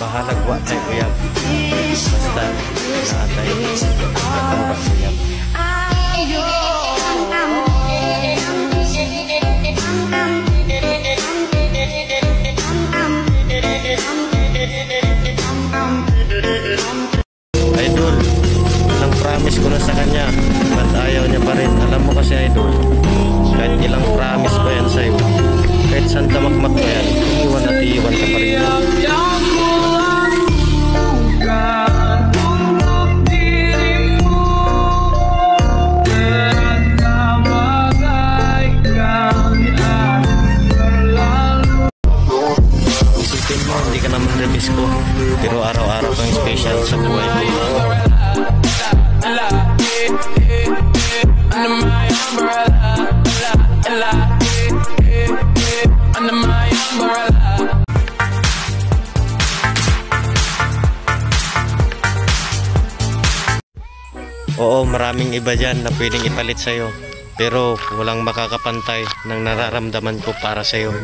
bahalag wa tayo kuyab. Basta naatay nagkamura kuyab. Idol, ilang promise ko na sa kanya, ba't ayaw niya pa rin? Alam mo kasi idol, kahit ilang promise ba yan sa'yo, kahit saan tamakmak mo yan, iwan at iwan ka pa rin yan. Isipin mo, hindi ka naman remiss ko, pero araw-araw kang special sa buhay ko. Oo, maraming iba dyan na pwedeng ipalit sa'yo, pero walang makakapantay ng nararamdaman ko para sa'yo.